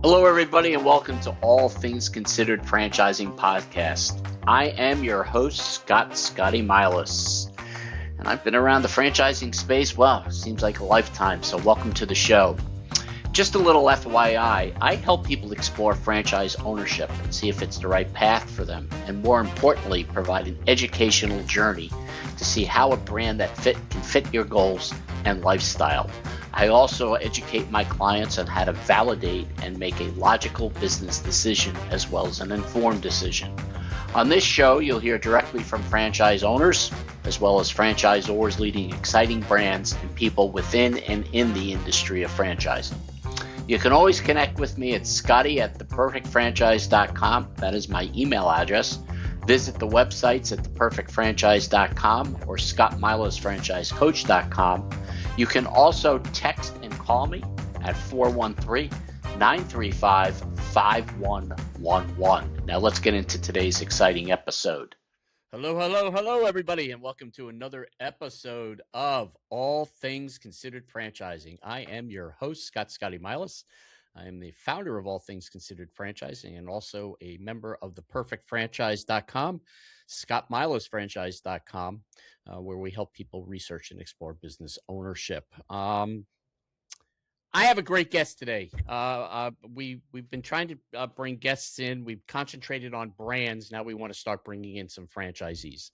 Hello, everybody, and welcome to All Things Considered Franchising Podcast. I am your host, Scotty Milas, and I've been around the franchising space, seems like a lifetime, so welcome to the show. Just a little FYI, I help people explore franchise ownership and see if it's the right path for them, and more importantly, provide an educational journey to see how a brand that can fit your goals and lifestyle. I also educate my clients on how to validate and make a logical business decision as well as an informed decision. On this show, you'll hear directly from franchise owners as well as franchisors leading exciting brands and people within and in the industry of franchising. You can always connect with me at scotty@theperfectfranchise.com. That is my email address. Visit the websites at theperfectfranchise.com or scottmilasfranchisecoach.com. You can also text and call me at 413-935-5111. Now let's get into today's exciting episode. Hello, everybody, and welcome to another episode of All Things Considered Franchising. I am your host, Scotty Milas. I am the founder of All Things Considered Franchising and also a member of theperfectfranchise.com, scottmilasfranchise.com, where we help people research and explore business ownership. I have a great guest today. We've been trying to bring guests in. We've concentrated on brands. Now we want to start bringing in some franchisees.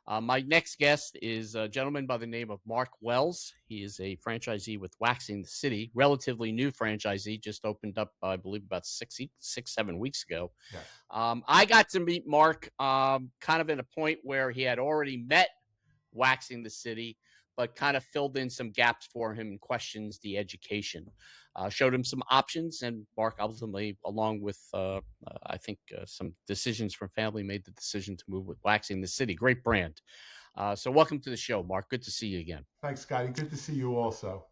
My next guest is a gentleman by the name of Mark Wells. He is a franchisee with Waxing the City, relatively new franchisee, just opened up, I believe, about 7 weeks ago. Yes. I got to meet Mark kind of at a point where he had already met Waxing the City, but kind of filled in some gaps for him and questions the education. Showed him some options, and Mark ultimately, along with, some decisions from family, made the decision to move with Waxing the City. Great brand. So welcome to the show, Mark. Good to see you again. Thanks, Scotty. Good to see you also.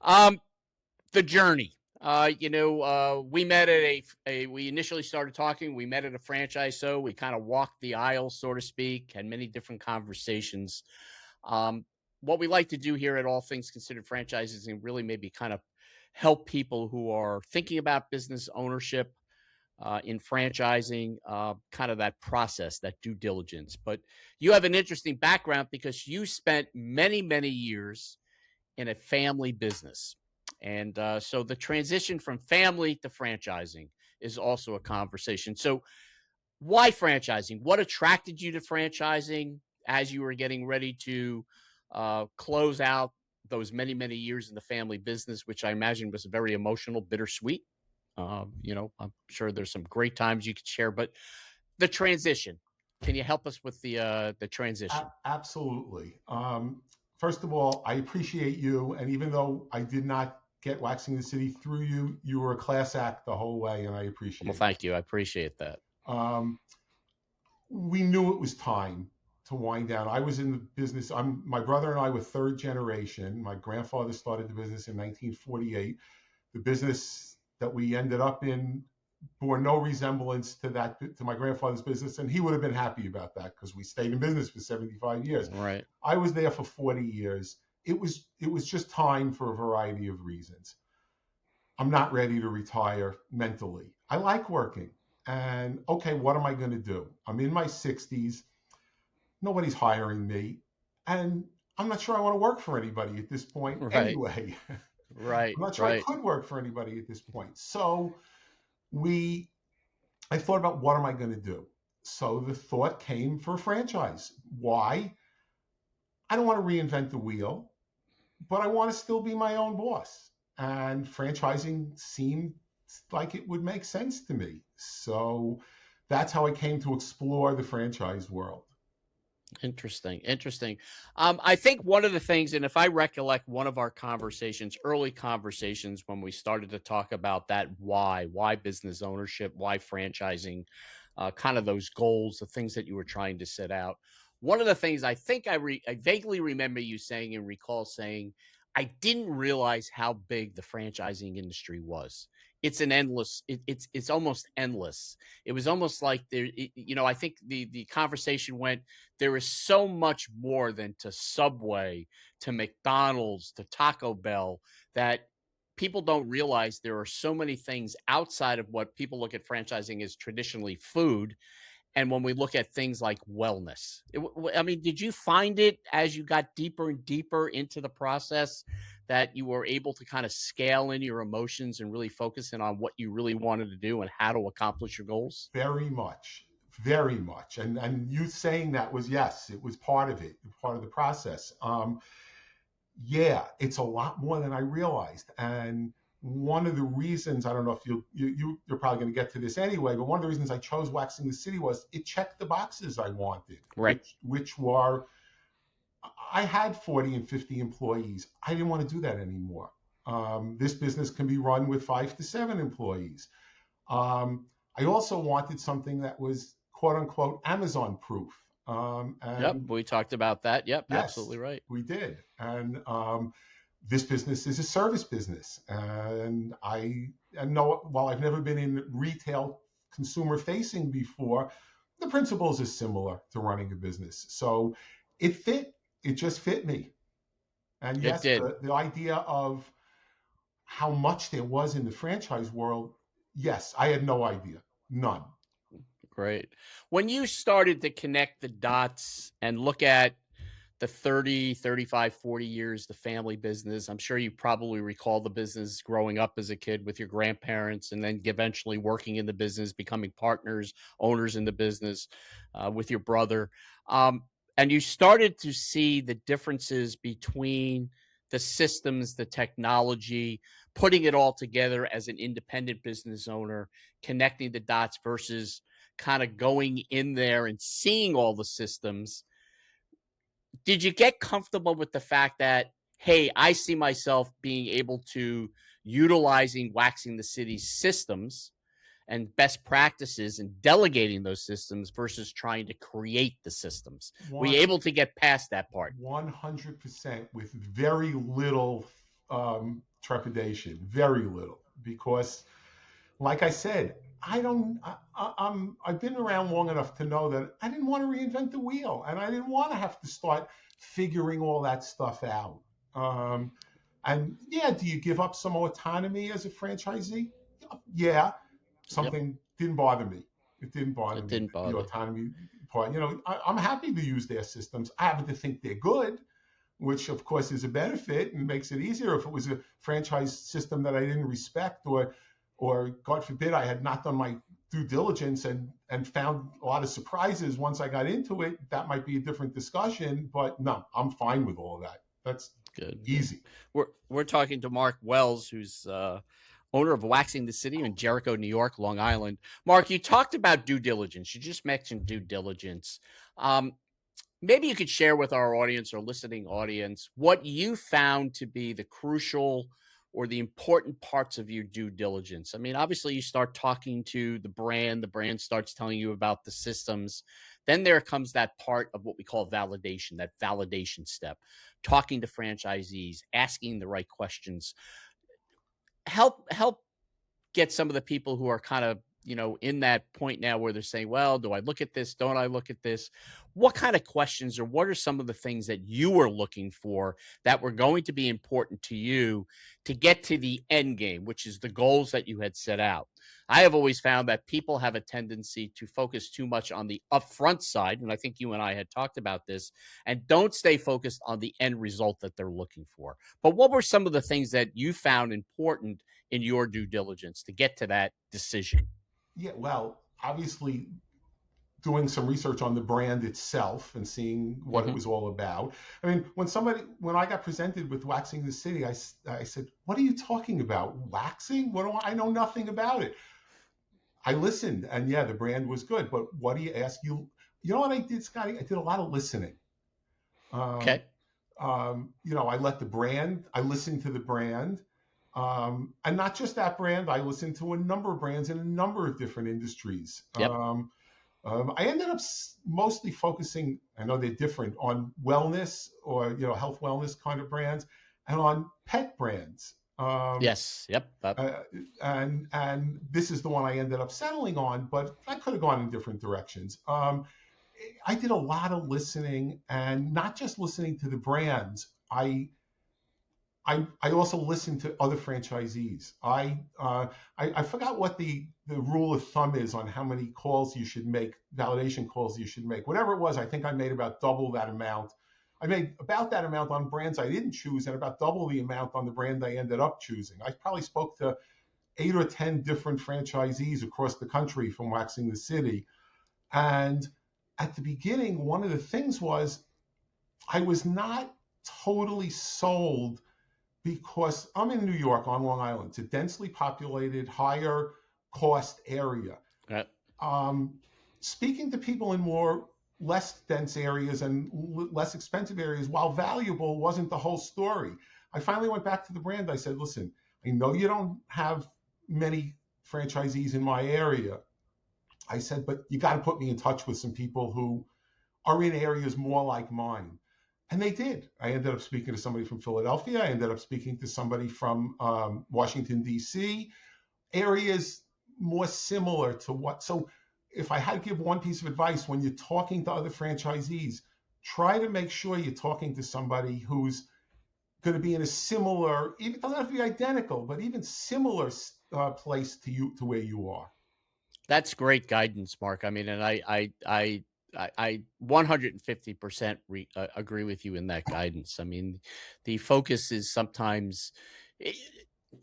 The journey. We met at we initially started talking. We met at a franchise, so we kind of walked the aisle, so to speak, had many different conversations. What we like to do here at All Things Considered Franchises and really maybe kind of help people who are thinking about business ownership in franchising, kind of that process, that due diligence. But you have an interesting background because you spent many, many years in a family business. And so the transition from family to franchising is also a conversation. So why franchising? What attracted you to franchising as you were getting ready to close out those many, many years in the family business, which I imagine was very emotional, bittersweet. I'm sure there's some great times you could share, but the transition, can you help us with the transition? Absolutely. First of all, I appreciate you. And even though I did not get Waxing the City through you, you were a class act the whole way, and I appreciate it. Well, thank you. I appreciate that. We knew it was time to wind down. I was in the business. My brother and I were third generation. My grandfather started the business in 1948. The business that we ended up in bore no resemblance to my grandfather's business, and he would have been happy about that because we stayed in business for 75 years. Right. I was there for 40 years. It was just time for a variety of reasons. I'm not ready to retire mentally. I like working. And okay, what am I going to do? I'm in my 60s. Nobody's hiring me. And I'm not sure I want to work for anybody at this point anyway. Right. I'm not sure I could work for anybody at this point. So I thought about what am I going to do? So the thought came for a franchise. Why? I don't want to reinvent the wheel, but I want to still be my own boss. And franchising seemed like it would make sense to me. So that's how I came to explore the franchise world. Interesting. I think one of the things, and if I recollect one of our early conversations when we started to talk about that why business ownership, why franchising, kind of those goals, the things that you were trying to set out. One of the things I think I vaguely remember you saying and recall saying, I didn't realize how big the franchising industry was. It's it's almost endless. It was almost like I think the conversation went, there is so much more than to Subway, to McDonald's, to Taco Bell, that people don't realize there are so many things outside of what people look at franchising as traditionally food. And when we look at things like wellness, I mean, did you find it as you got deeper and deeper into the process that you were able to kind of scale in your emotions and really focus in on what you really wanted to do and how to accomplish your goals? Very much, very much. And you saying that was, yes, it was part of it, part of the process. Yeah, it's a lot more than I realized. And one of the reasons, I don't know if you're probably going to get to this anyway, but one of the reasons I chose Waxing the City was it checked the boxes I wanted, Right. which were, I had 40 and 50 employees. I didn't want to do that anymore. This business can be run with 5 to 7 employees. I also wanted something that was quote unquote Amazon proof. Yep. And We talked about that. Yep. You're yes, absolutely right. we did. And this business is a service business. And I know, while I've never been in retail consumer facing before, the principles are similar to running a business. So it fit, it just fit me. And It yes, did. the idea of how much there was in the franchise world, yes, I had no idea, none. Great. When you started to connect the dots and look at the 30, 35, 40 years, the family business, I'm sure you probably recall the business growing up as a kid with your grandparents and then eventually working in the business, becoming partners, owners in the business with your brother. Um, and you started to see the differences between the systems, the technology, putting it all together as an independent business owner, connecting the dots versus kind of going in there and seeing all the systems. Did you get comfortable with the fact that, hey, I see myself being able to utilizing Waxing the City's systems and best practices and delegating those systems versus trying to create the systems? Were you One, able to get past that part? 100% with very little trepidation, very little, because like I said, I've been around long enough to know that I didn't want to reinvent the wheel, and I didn't want to have to start figuring all that stuff out. Um, and yeah, do you give up some autonomy as a franchisee? Yeah, Yep, something didn't bother me. It didn't bother it me, didn't the bother. autonomy part. I'm happy to use their systems. I happen to think they're good, which of course is a benefit and makes it easier. If it was a franchise system that I didn't respect, or God forbid, I had not done my due diligence and found a lot of surprises once I got into it, that might be a different discussion. But no, I'm fine with all of that. That's Good, good. easy. We're talking to Mark Wells, who's owner of Waxing the City in Jericho, New York, Long Island. Mark, you talked about due diligence. You just mentioned due diligence. Um, Maybe you could share with our audience or listening audience what you found to be the crucial or the important parts of your due diligence. I mean, obviously, you start talking to the brand starts telling you about the systems. Then there comes that part of what we call validation, that validation step, talking to franchisees, asking the right questions. Help get some of the people who are kind of, in that point now where they're saying, well, do I look at this? Don't I look at this? What kind of questions or what are some of the things that you were looking for that were going to be important to you to get to the end game, which is the goals that you had set out? I have always found that people have a tendency to focus too much on the upfront side. And I think you and I had talked about this and don't stay focused on the end result that they're looking for. But what were some of the things that you found important in your due diligence to get to that decision? Yeah, well, obviously doing some research on the brand itself and seeing what it Hmm. was all about. I mean, when I got presented with Waxing the City, I said, "What are you talking about? Waxing? What do I know nothing about it." I listened, and yeah, the brand was good. But what do you ask? You know what I did, Scotty? I did a lot of listening. Um, Okay. I let the brand. I listened to the brand, and not just that brand. I listened to a number of brands in a number of different industries. Yep. I ended up mostly focusing. I know they're different on wellness or health wellness kind of brands, and on pet brands. Yes. Yep. Uh, and this is the one I ended up settling on, but I could have gone in different directions. I did a lot of listening, and not just listening to the brands. I also listen to other franchisees. I forgot what the rule of thumb is on how many calls you should make, validation calls you should make. Whatever it was, I think I made about double that amount. I made about that amount on brands I didn't choose, and about double the amount on the brand I ended up choosing. I probably spoke to 8 or 10 different franchisees across the country from Waxing the City. And at the beginning, one of the things was I was not totally sold because I'm in New York on Long Island. It's a densely populated, higher cost area. Uh, Um, Speaking to people in more less dense areas and less expensive areas, while valuable, wasn't the whole story. I finally went back to the brand. I said, listen, I know you don't have many franchisees in my area. I said, but you got to put me in touch with some people who are in areas more like mine. And they did. I ended up speaking to somebody from Philadelphia. I ended up speaking to somebody from Washington, D.C., areas more similar to what. So if I had to give one piece of advice when you're talking to other franchisees, try to make sure you're talking to somebody who's going to be in a similar, even doesn't have to be identical, but even similar place to you, to where you are. that's great guidance, Mark. I mean, and I 150% agree with you in that guidance. I mean, the focus is sometimes i-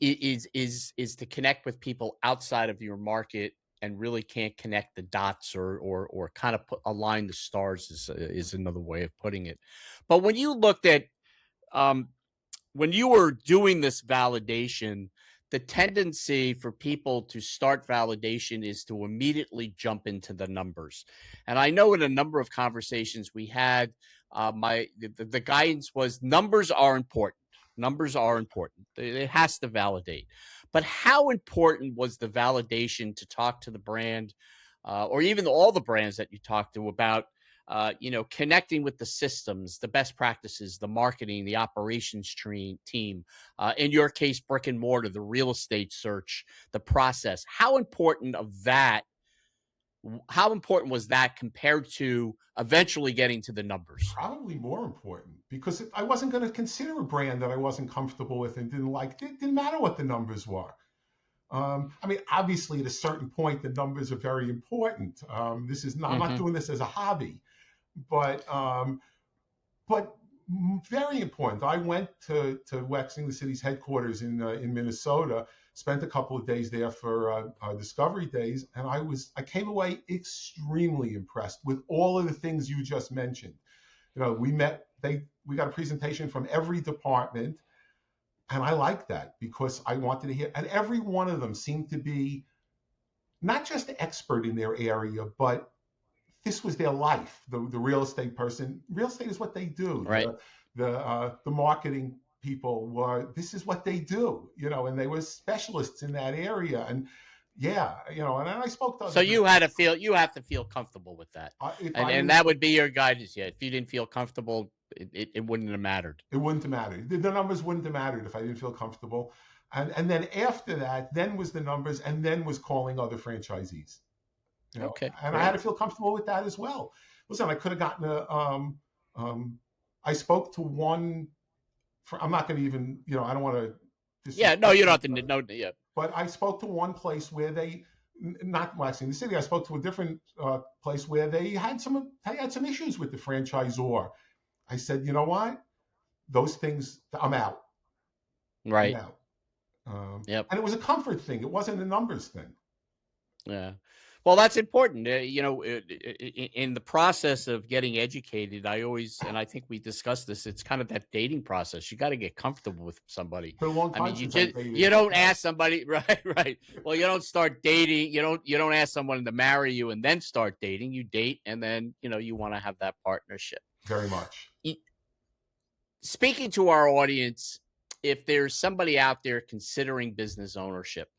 is to connect with people outside of your market and really can't connect the dots or kind of align the stars is another way of putting it. But when you looked at um, when you were doing this validation, the tendency for people to start validation is to immediately jump into the numbers. And I know in a number of conversations we had, the guidance was numbers are important. Numbers are important. It has to validate. But how important was the validation to talk to the brand, or even all the brands that you talked to about connecting with the systems, the best practices, the marketing, the operations team, in your case, brick and mortar, the real estate search, the process. How important was that compared to eventually getting to the numbers? Probably more important because I wasn't going to consider a brand that I wasn't comfortable with and didn't like. It didn't matter what the numbers were. I mean, obviously, at a certain point, the numbers are very important. This is not, I'm not Hmm. doing this as a hobby, but but very important. I went to Waxing the City's headquarters in Minnesota, spent a couple of days there for Discovery Days, and I came away extremely impressed with all of the things you just mentioned. You know, we got a presentation from every department, and I liked that because I wanted to hear, and every one of them seemed to be not just expert in their area, but this was their life. The real estate person, real estate is what they do. Right. The marketing people were, this is what they do, you know, and they were specialists in that area. And yeah, you know, and I spoke to So other, you have to feel comfortable with that, if and I didn't, that would be your guidance. Yeah, if you didn't feel comfortable, it wouldn't have mattered. it wouldn't have mattered. The numbers wouldn't have mattered if I didn't feel comfortable. And then after that, then was the numbers, and then was calling other franchisees. You know, Okay, and I had great. to feel comfortable with that as well. Listen, I could have gotten um, I spoke to one. I'm not going to even, you know, I don't want to Yeah, no, disrespect you don't have to. anybody, No, yeah. but I spoke to one place where they, not Waxing the City. I spoke to a different place where they had some issues with the franchisor. I said, you know what? Those things, I'm out. I'm Right. out. Yep. And it was a comfort thing. It wasn't a numbers thing. Yeah. Well, that's important. In the process of getting educated, and I think we discussed this, it's kind of that dating process. You got to get comfortable with somebody. Been a long I time mean, since I you dated. don't ask somebody, right, right. Well, you don't start dating. You don't ask someone to marry you and then start dating. You date and then, you want to have that partnership. Very much. Y- Speaking to our audience, if there's somebody out there considering business ownership,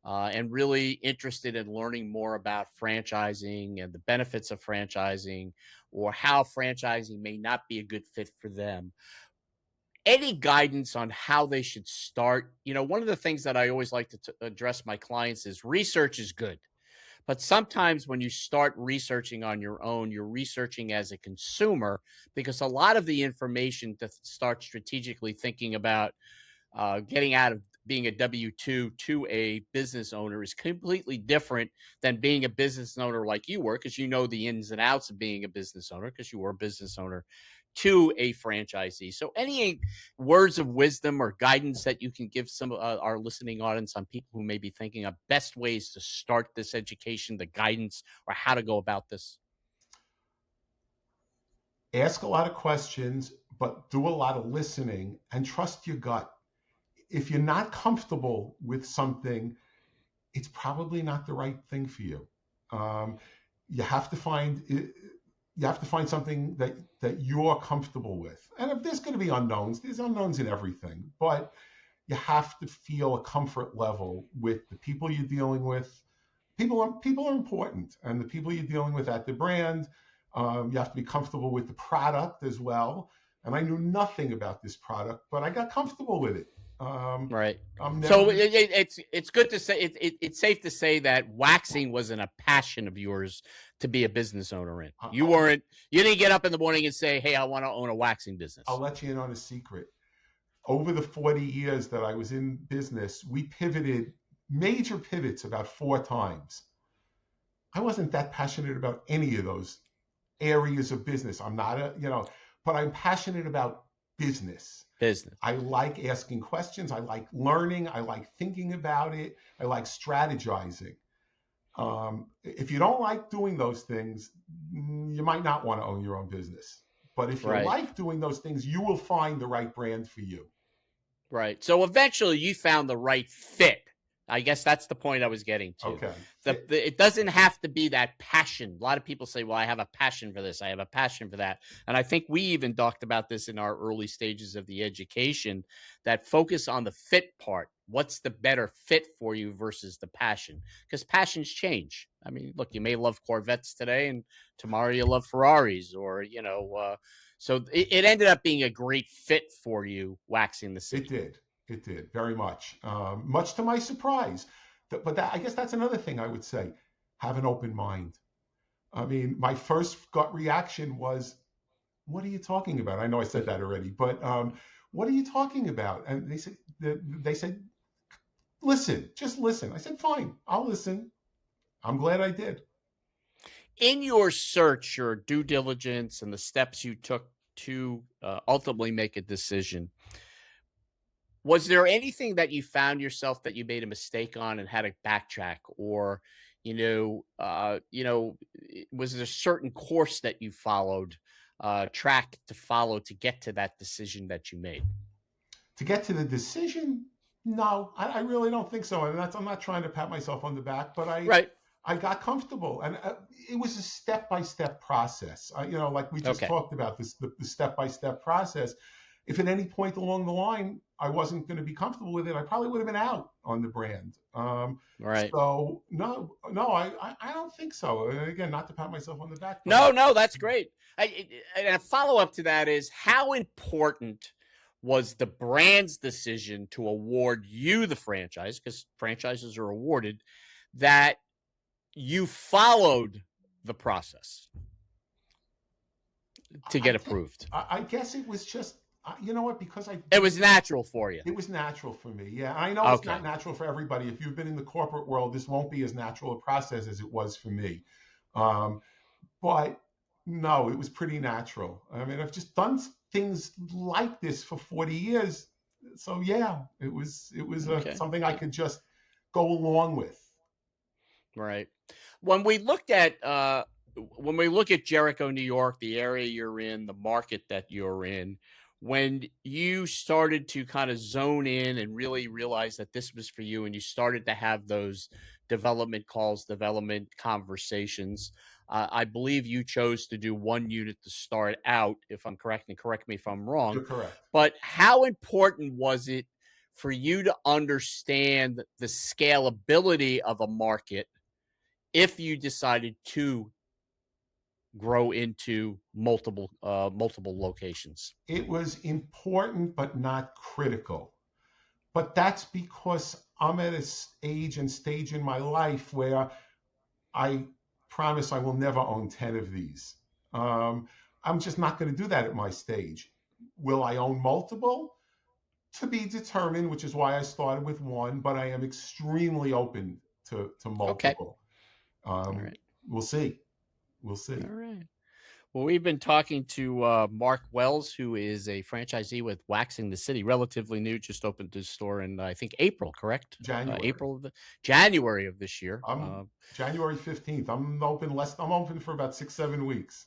and really interested in learning more about franchising and the benefits of franchising, or how franchising may not be a good fit for them, any guidance on how they should start? One of the things that I always like to address my clients is research is good. But sometimes when you start researching on your own, you're researching as a consumer, because a lot of the information to start strategically thinking about, getting out of being a W-2 to a business owner is completely different than being a business owner like you were, because you know the ins and outs of being a business owner because you were a business owner, to a franchisee. So, any words of wisdom or guidance that you can give some our listening audience on people who may be thinking of best ways to start this education, the guidance, or how to go about this? Ask a lot of questions, but do a lot of listening and trust your gut. If you're not comfortable with something, it's probably not the right thing for you. Um, you have to find something that you're comfortable with. And if there's going to be unknowns, there's unknowns in everything, but you have to feel a comfort level with the people you're dealing with. People are important, and the people you're dealing with at the brand. You have to be comfortable with the product as well. And I knew nothing about this product, but I got comfortable with it. Um, Right. I'm never. So it's good to say it's safe to say that waxing wasn't a passion of yours to be a business owner in. You I'll, weren't. You didn't get up in the morning and say, "Hey, I want to own a waxing I'll business." let you in on a secret. Over the 40 years that I was in business, we pivoted major pivots about 4 times. I wasn't that passionate about any of those areas of business. I'm not but I'm passionate about business. Business. I like asking questions. I like learning. I like thinking about it. I like strategizing. If you don't like doing those things, you might not want to own your own business. But if you Right. like doing those things, you will find the right brand for you. Right. So eventually you found the right fit. I guess that's the point I was getting to. Okay. It doesn't have to be that passion. A lot of people say, well, I have a passion for this. I have a passion for that. And I think we even talked about this in our early stages of the education, that focus on the fit part. What's the better fit for you versus the passion? Because passions change. I mean, look, you may love Corvettes today and tomorrow you love Ferraris, or, so it ended up being a great fit for you, waxing the It city. did. It did very much. Much to my surprise. But I guess that's another thing I would say. Have an open mind. I mean, my first gut reaction was, "What are you talking about?" I know I said that already, but what are you talking about? And they said, "Listen, just listen." I said, "Fine, I'll listen." I'm glad I did. In your search, your due diligence, and the steps you took to ultimately make a decision, was there anything that you found yourself that you made a mistake on and had to backtrack, or was there a certain course that you followed, track to follow to get to that decision that you made? To get to the decision, no, I really don't think so. And I'm not trying to pat myself on the back, but Right. I got comfortable, and it was a step by step process. Like we just Okay. talked about this, the step by step process. If at any point along the line I wasn't going to be comfortable with it, I probably would have been out on the brand. Right. So no, I don't think so. And again, not to pat myself on the back, but No, no, that's great. And a follow up to that is, how important was the brand's decision to award you the franchise? Because franchises are awarded, that you followed the process to I get think approved. I guess it was just you know what, because I It did was natural for you. it was natural for me. Yeah, I know it's not Okay. natural for everybody. If you've been in the corporate world, this won't be as natural a process as it was for me. Um, but no, it was pretty natural. I mean, I've just done things like this for 40 years. So yeah, it was Okay. something I could just go along with. Right. When we looked at when we look at Jericho, New York, the area you're in, the market that you're in, when you started to kind of zone in and really realize that this was for you, and you started to have those development calls, development conversations, I believe you chose to do one unit to start out, if I'm correct, and correct me if I'm wrong. You're correct. But how important was it for you to understand the scalability of a market if you decided to grow into multiple locations? It was important, but not critical. But that's because I'm at an age and stage in my life where I promise I will never own 10 of these. I'm just not going to do that at my stage. Will I own multiple? To be determined, which is why I started with one, but I am extremely open to Okay. multiple. All Um, right. we'll see. We'll All see. right. Well, we've been talking to Mark Wells, who is a franchisee with Waxing the City, relatively new, just opened his store in, I think, April, correct? January. January of this year. I'm January 15th. I'm open for about 6, 7 weeks.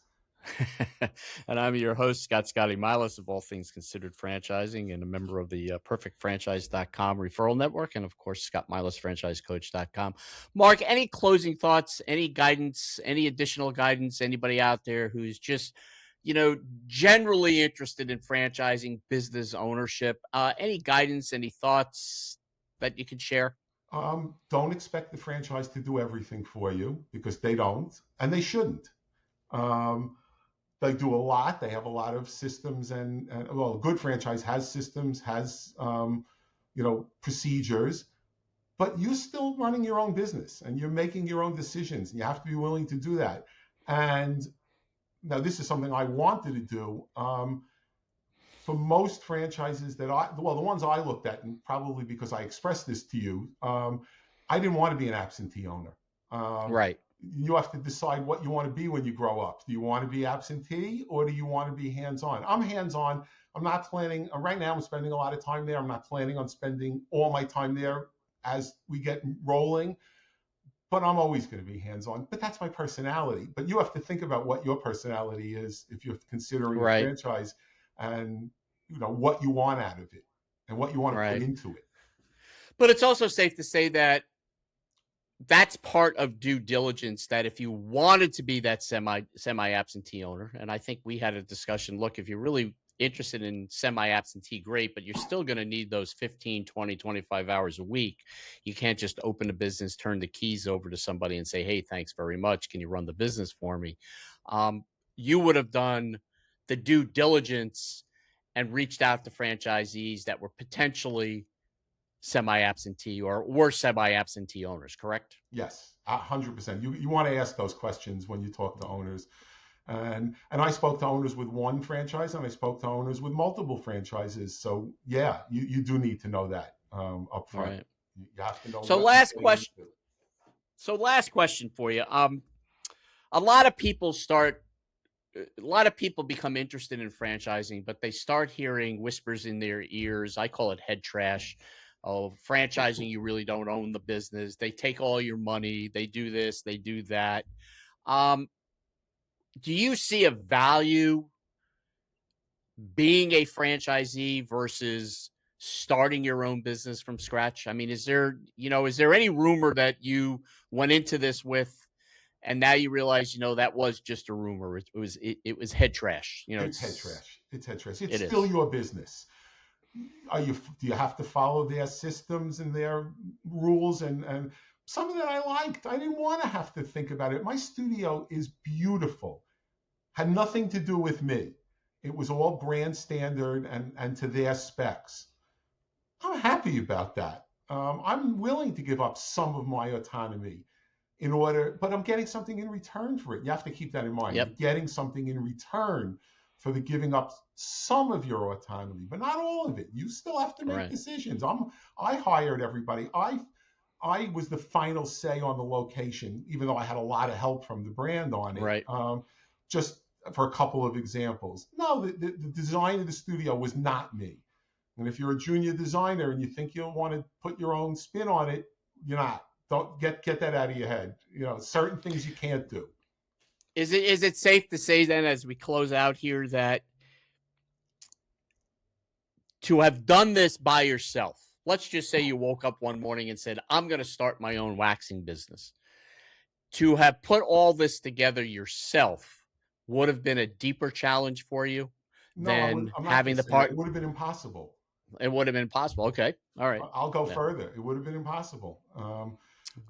And I'm your host, Scotty Milas of All Things Considered Franchising and a member of the perfectfranchise.com referral network. And of course, scottmilasfranchisecoach.com. Mark, any closing thoughts, any guidance, any additional guidance, anybody out there who's just, generally interested in franchising business ownership, any guidance, any thoughts that you can share? Don't expect the franchise to do everything for you because they don't, and they shouldn't. Um, they do a lot. They have a lot of systems, and well, a good franchise has systems, has procedures, but you're still running your own business and you're making your own decisions, and you have to be willing to do that. And now, this is something I wanted to do. For most franchises well, the ones I looked at, and probably because I expressed this to you, I didn't want to be an absentee owner. Um, Right. you have to decide what you want to be when you grow up. Do you want to be absentee or do you want to be hands-on? I'm hands-on. I'm not planning, right now I'm spending a lot of time there. I'm not planning on spending all my time there as we get rolling, but I'm always going to be hands-on. But that's my personality. But you have to think about what your personality is if you're considering a Right. franchise, and what you want out of it and what you want to put Right. into it. But it's also safe to say that that's part of due diligence, that if you wanted to be that semi absentee owner, and I think we had a discussion, look, if you're really interested in semi absentee, great, but you're still going to need those 15, 20, 25 hours a week. You can't just open a business, turn the keys over to somebody and say, hey, thanks very much, can you run the business for me? um, you would have done the due diligence and reached out to franchisees that were potentially semi-absentee or semi-absentee owners, correct? Yes, 100%. You want to ask those questions when you talk to owners. And I spoke to owners with one franchise, and I spoke to owners with multiple franchises. So yeah, you do need to know that up All front. right. You have to know So what you're last getting question. into. So last question for you. A lot of people start. A lot of people become interested in franchising, but they start hearing whispers in their ears. I call it head trash. Oh, franchising, you really don't own the business. They take all your money. They do this. They do that. Um, do you see a value being a franchisee versus starting your own business from scratch? I mean, is there any rumor that you went into this with and now you realize, that was just a rumor. It was head trash. It's head trash. It's head trash. It's It still is. your business. Do you have to follow their systems and their rules? And some of that I liked. I didn't want to have to think about it. My studio is beautiful. Had nothing to do with me. It was all brand standard and to their specs. I'm happy about that. I'm willing to give up some of my autonomy but I'm getting something in return for it. You have to keep that in mind. Yep. You're getting something in return for the giving up some of your autonomy, but not all of it. You still have to make Right. decisions. I hired everybody. I was the final say on the location, even though I had a lot of help from the brand on it. Right. Just for a couple of examples. No, the design of the studio was not me. And if you're a junior designer and you think you'll want to put your own spin on it, you're not. Don't get that out of your head. Certain things you can't do. Is it safe to say then, as we close out here, that to have done this by yourself, let's just say you woke up one morning and said, I'm going to start my own waxing business. To have put all this together yourself would have been a deeper challenge for you No, than I'm not going having to the say that. part. It would have been impossible. It would have been possible. Okay. All right. I'll go Yeah. further. It would have been impossible.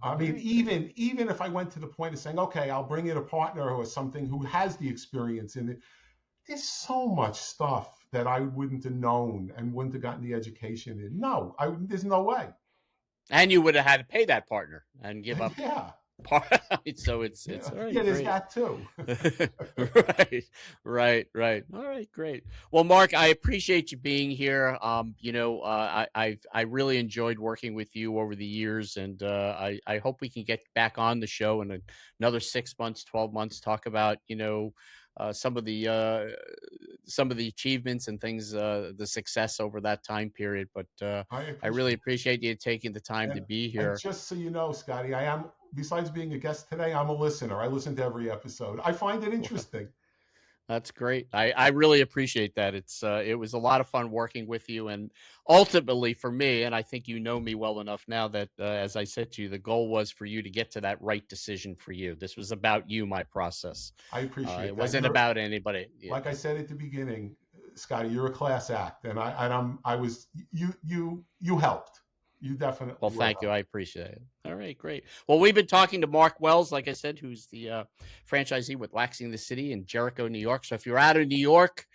I All mean, right. even if I went to the point of saying, okay, I'll bring in a partner or something who has the experience in it, there's so much stuff that I wouldn't have known and wouldn't have gotten the education in. No, there's no way. And you would have had to pay that partner and give up Yeah. So Yeah, it's all right, yeah, there's great. that too. Right, right. All right, great. Well, Mark, I appreciate you being here. I really enjoyed working with you over the years, and I hope we can get back on the show in another 6 months, 12 months, talk about some of the achievements and things, the success over that time period. But I I really appreciate it. appreciate you taking the time to And be and here. just so you know, Scotty, I am, besides being a guest today, I'm a listener. I listen to every episode. I find it interesting. That's great. I really appreciate that. It was a lot of fun working with you, and ultimately for me, and I think you know me well enough now that, as I said to you, the goal was for you to get to that right decision for you. This was about you, my process. I It appreciate that. wasn't You're, about anybody. Yeah. like I said at the beginning, Scotty, you're a class act, and I was, you helped. You Well, definitely were thank you. helped. I appreciate it. All right, great. Well, we've been talking to Mark Wells, like I said, who's the franchisee with Waxing the City in Jericho, New York. So if you're out of New York,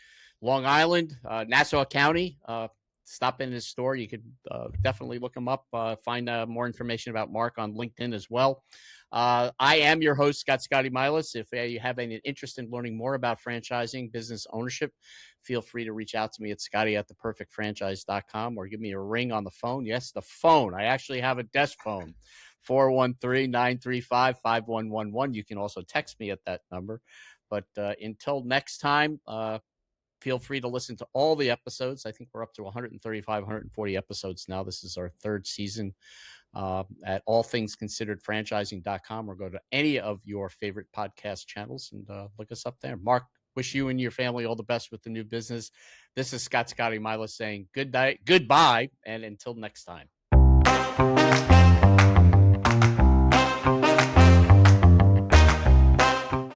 Long Island, Nassau County, stop in his store. You could definitely look him up, find more information about Mark on LinkedIn as well. I am your host, Scotty Milas. If you have any interest in learning more about franchising, business ownership, feel free to reach out to me at scotty@theperfectfranchise.com or give me a ring on the phone. Yes, the phone. I actually have a desk phone, 413-935-5111. You can also text me at that number. But until next time, feel free to listen to all the episodes. I think we're up to 135, 140 episodes now. This is our third season at allthingsconsideredfranchising.com, or go to any of your favorite podcast channels and look us up there. Mark, wish you and your family all the best with the new business. This is Scotty Milas saying good night, goodbye, and until next time.